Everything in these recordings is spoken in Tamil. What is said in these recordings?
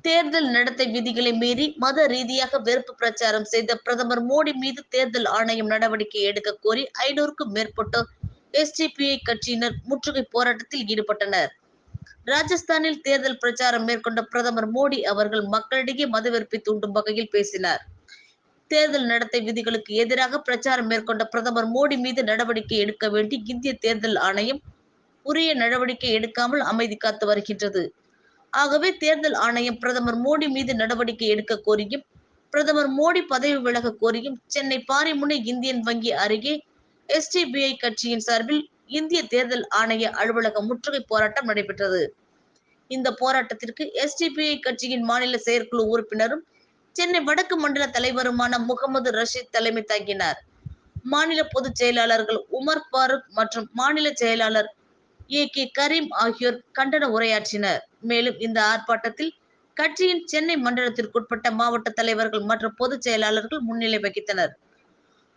தேர்தல் நடத்தை விதிகளை மீறி மத ரீதியாக வெறுப்பு பிரச்சாரம் செய்த பிரதமர் மோடி மீது தேர்தல் ஆணையம் நடவடிக்கை எடுக்க கோரி 500க்கும் மேற்பட்டோர் எஸ்டிபிஐ கட்சியினர் முற்றுகை போராட்டத்தில் ஈடுபட்டனர். ராஜஸ்தானில் தேர்தல் பிரச்சாரம் மேற்கொண்ட பிரதமர் மோடி அவர்கள் மக்களிடையே மதவெறுப்பை தூண்டும் வகையில் பேசினார். தேர்தல் நடத்தை விதிகளுக்கு எதிராக பிரச்சாரம் மேற்கொண்ட பிரதமர் மோடி மீது நடவடிக்கை எடுக்க வேண்டி இந்திய தேர்தல் ஆணையம் உரிய நடவடிக்கை எடுக்காமல் அமைதி காத்து வருகின்றது. ஆகவே தேர்தல் ஆணையம் பிரதமர் மோடி மீது நடவடிக்கை எடுக்க கோரியும் பிரதமர் மோடி பதவி விலக கோரியும் சென்னை பாரிமுனை இந்தியன் வங்கி அருகே எஸ்டிபிஐ கட்சியின் சார்பில் இந்திய தேர்தல் ஆணைய அலுவலக முற்றுகை போராட்டம் நடைபெற்றது. இந்த போராட்டத்திற்கு எஸ்டிபிஐ கட்சியின் மாநில செயற்குழு உறுப்பினரும் சென்னை வடக்கு மண்டல தலைவருமான முகமது ரஷீத் தலைமை தாங்கினார். மாநில பொதுச் செயலாளர்கள் உமர் பாருக் மற்றும் மாநில செயலாளர் கே கரீம் ஆகியோர் கண்டன உரையாற்றினர். மேலும் இந்த ஆர்ப்பாட்டத்தில் கட்சியின் சென்னை மண்டலத்திற்குட்பட்ட மாவட்ட தலைவர்கள் மற்றும் பொதுச் செயலாளர்கள் முன்னிலை வகித்தனர்.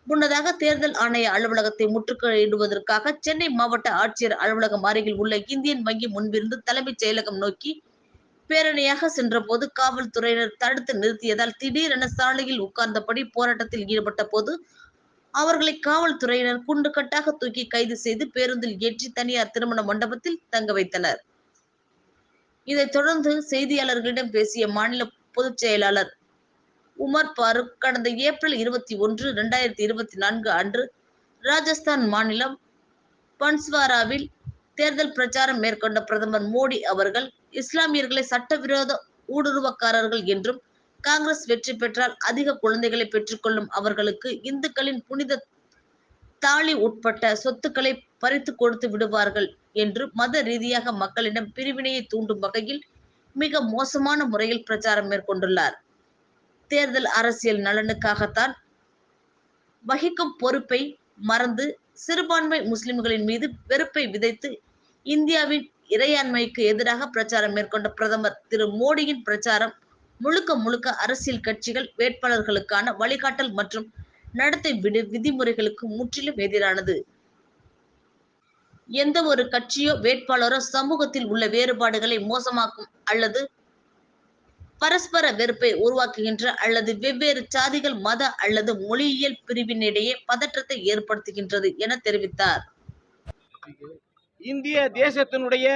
முன்னதாக தேர்தல் ஆணைய அலுவலகத்தை முற்றுகையிடுவதற்காக சென்னை மாவட்ட ஆட்சியர் அலுவலகம் அருகில் உள்ள இந்தியன் வங்கி முன்பிருந்து தலைமைச் செயலகம் நோக்கி பேரணியாக சென்றபோது காவல்துறையினர் தடுத்து நிறுத்தியதால் திடீரென சாலையில் உட்கார்ந்தபடி போராட்டத்தில் ஈடுபட்ட போது அவர்களை காவல்துறையினர் குண்டுகட்டாக தூக்கி கைது செய்து பேருந்தில் ஏற்றி தனியார் திருமண மண்டபத்தில் தங்க வைத்தனர். இதைத் தொடர்ந்து செய்தியாளர்களிடம் பேசிய மாநில பொதுச் செயலாளர் உமர் பாருக் கடந்த ஏப்ரல் 21, 2024 அன்று ராஜஸ்தான் மாநிலம் பன்ஸ்வாராவில் தேர்தல் பிரச்சாரம் மேற்கொண்ட பிரதமர் மோடி அவர்கள் இஸ்லாமியர்களை சட்டவிரோத ஊடுருவக்காரர்கள் என்றும் காங்கிரஸ் வெற்றி பெற்றால் அதிக குழந்தைகளை பெற்றுக்கொள்ளும் அவர்களுக்கு இந்துக்களின் புனித தாலி உட்பட்ட சொத்துக்களை பறித்து கொடுத்து விடுவார்கள் என்று மத ரீதியாக மக்களிடம் பிரிவினையை தூண்டும் வகையில் மிக மோசமான முறையில் பிரச்சாரம் மேற்கொண்டுள்ளார். தேர்தல் அரசியல் நலனுக்காகத்தான் வகிக்கும் பொறுப்பை மறந்து சிறுபான்மை முஸ்லிம்களின் மீது வெறுப்பை விதைத்து இந்தியாவின் இறையாண்மைக்கு எதிராக பிரச்சாரம் மேற்கொண்ட பிரதமர் திரு மோடியின் பிரச்சாரம் முழுக்க முழுக்க அரசியல் கட்சிகள் வேட்பாளர்களுக்கான வழிகாட்டல் மற்றும் நடத்தை விதிமுறைகளுக்கு முற்றிலும் எதிரானது. எந்த ஒரு கட்சியோ வேட்பாளரோ சமூகத்தில் உள்ள வேறுபாடுகளை மோசமாக்கும் அல்லது பரஸ்பர வெறுப்பை உருவாக்குகின்ற அல்லது வெவ்வேறு சாதிகள் மத அல்லது மொழியியல் பிரிவினிடையே பதற்றத்தை ஏற்படுத்துகின்றது என தெரிவித்தார். இந்திய தேசத்தினுடைய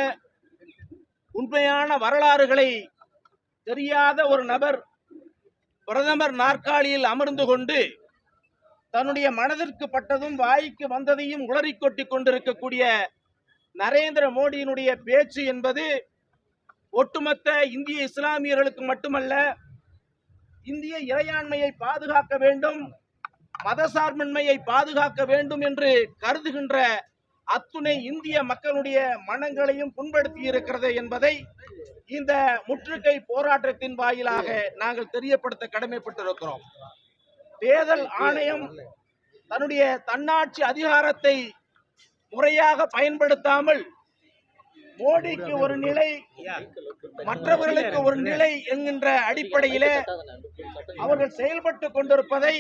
உண்மையான வரலாறுகளை தெரியாத ஒரு நபர் பிரதமர் நாற்காலியில் அமர்ந்து கொண்டு தன்னுடைய மனதிற்கு பட்டதும் வாய்க்கு வந்ததையும் உளறிக் கொட்டிக் கொண்டிருக்கக்கூடிய நரேந்திர மோடியினுடைய பேச்சு என்பது ஒட்டுமொத்த இந்திய இஸ்லாமியர்களுக்கு மட்டுமல்ல, இந்திய இறையாண்மையை பாதுகாக்க வேண்டும், மதசார்பின்மையை பாதுகாக்க வேண்டும் என்று கருதுகின்ற அத்துணை இந்திய மக்களுடைய மனங்களையும் புண்படுத்தி இருக்கிறது என்பதை இந்த முற்றுகை போராட்டத்தின் வாயிலாக நாங்கள் தெரியப்படுத்த கடமைப்பட்டிருக்கிறோம். தேர்தல் ஆணையம் தன்னுடைய தன்னாட்சி அதிகாரத்தை முறையாக பயன்படுத்தாமல் மோடிக்கு ஒரு நிலை, மற்றவர்களுக்கு ஒரு நிலை என்கின்ற அடிப்படையிலே அவர்கள் செயல்பட்டு கொண்டிருப்பதை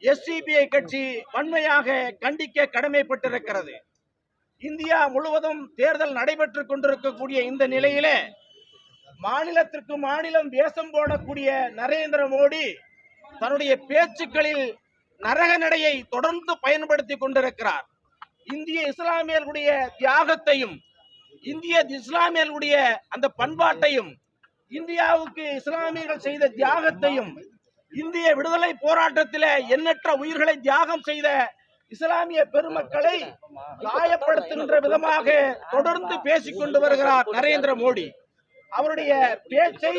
எஸ்டிபிஐ கட்சி வன்மையாக கண்டிக்க கடமைப்பட்டிருக்கிறது. இந்தியா முழுவதும் தேர்தல் நடைபெற்றுக் கொண்டிருக்கக்கூடிய இந்த நிலையிலே மாநிலத்திற்கு மாநிலம் வேஷம் போடக்கூடிய நரேந்திர மோடி தன்னுடைய பேச்சுக்களில் நரக நடையை தொடர்ந்து பயன்படுத்தி கொண்டிருக்கிறார். இந்திய இஸ்லாமியர்களுடைய தியாகத்தையும், இந்திய இஸ்லாமியர்களுடைய அந்த பண்பாட்டையும், இந்தியாவுக்கு இஸ்லாமியர்கள் செய்த தியாகத்தையும், இந்திய விடுதலை போராட்டத்தில் எண்ணற்ற உயிர்களை தியாகம் செய்த இஸ்லாமிய பெருமக்களை காயப்படுத்துகின்ற விதமாக தொடர்ந்து பேசிக் கொண்டு வருகிறார் நரேந்திர மோடி. அவருடைய பேச்சை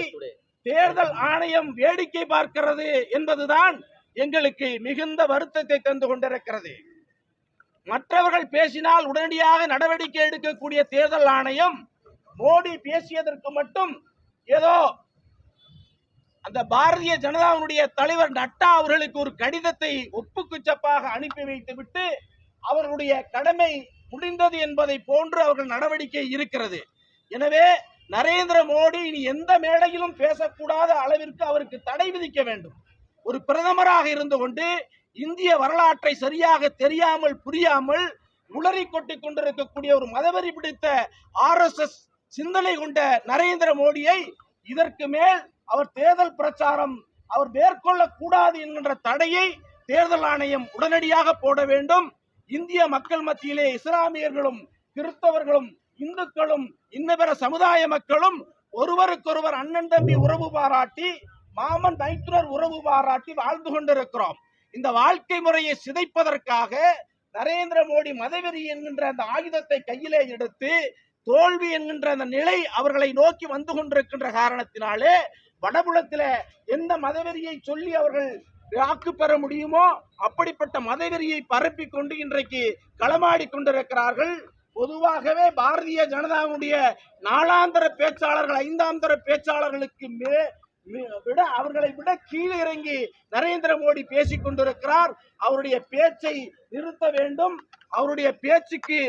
தேர்தல் ஆணையம் வேடிக்கை பார்க்கிறது என்பதுதான் எங்களுக்கு மிகுந்த வருத்தத்தை தந்து கொண்டிருக்கிறது. மற்றவர்கள் பேசினால் உடனடியாக நடவடிக்கை எடுக்கக்கூடிய தேர்தல் ஆணையம் மோடி பேசியதற்கு மட்டும் ஏதோ அந்த பாரதிய ஜனதாவுடைய தலைவர் நட்டா அவர்களுக்கு ஒரு கடிதத்தை ஒப்புக்குச்சப்பாக அனுப்பி வைத்துவிட்டு அவர்களுடைய கடமை முடிந்தது என்பதை போன்று அவர்கள் நடவடிக்கை இருக்கிறது. எனவே நரேந்திர மோடி இனி எந்த மேடையிலும் பேசக்கூடாத அளவிற்கு அவருக்கு தடை விதிக்க வேண்டும். ஒரு பிரதமராக இருந்து கொண்டு இந்திய வரலாற்றை சரியாக தெரியாமல் புரியாமல் உளறி கொட்டிக் கொண்டிருக்கக்கூடிய ஒரு மதவெறி பிடித்த RSS சிந்தனை கொண்ட நரேந்திர மோடியை இதற்கு மேல் அவர் தேர்தல் பிரச்சாரம் அவர் மேற்கொள்ளக் கூடாது என்கின்ற தடையை தேர்தல் ஆணையம் உடனடியாக போட வேண்டும். இந்திய மக்கள் மத்தியிலே இஸ்லாமியர்களும் கிறிஸ்தவர்களும் இந்துக்களும் இன்ன பிற சமுதாய மக்களும் ஒருவருக்கொருவர் அண்ணன் தம்பி உறவு பாராட்டி மாமன் மைத்துனர் உறவு பாராட்டி வாழ்ந்து கொண்டிருக்கிறோம். இந்த வாழ்க்கை முறையை சிதைப்பதற்காக நரேந்திர மோடி மதவெறி என்கின்ற அந்த ஆயுதத்தை கையிலே எடுத்து தோல்வி என்கின்ற அந்த நிலை அவர்களை நோக்கி வந்து கொண்டிருக்கின்ற காரணத்தினாலே வடபுலத்தில எந்த மதவெறியை சொல்லி அவர்கள் வாக்கு பெற முடியுமோ அப்படிப்பட்ட மதவெறியை பரப்பி கொண்டு இன்றைக்கு களமாடி கொண்டிருக்கிறார்கள். பொதுவாகவே பாரதிய ஜனதாவுடைய நாளாந்தர பேச்சாளர்கள் 5ஆம் தர பேச்சாளர்களுக்கு அவர்களை விட கீழே இறங்கி நரேந்திர மோடி பேசிக் கொண்டிருக்கிறார். அவருடைய பேச்சை நிறுத்த வேண்டும். அவருடைய பேச்சுக்கு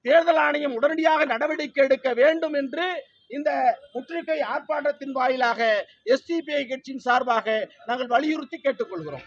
தேர்தல் ஆணையம் உடனடியாக நடவடிக்கை எடுக்க வேண்டும் என்று இந்த முற்றுகை ஆர்ப்பாட்டத்தின் வாயிலாக எஸ்டிபிஐ கட்சியின் சார்பாக நாங்கள் வலியுறுத்தி கேட்டுக்கொள்கிறோம்.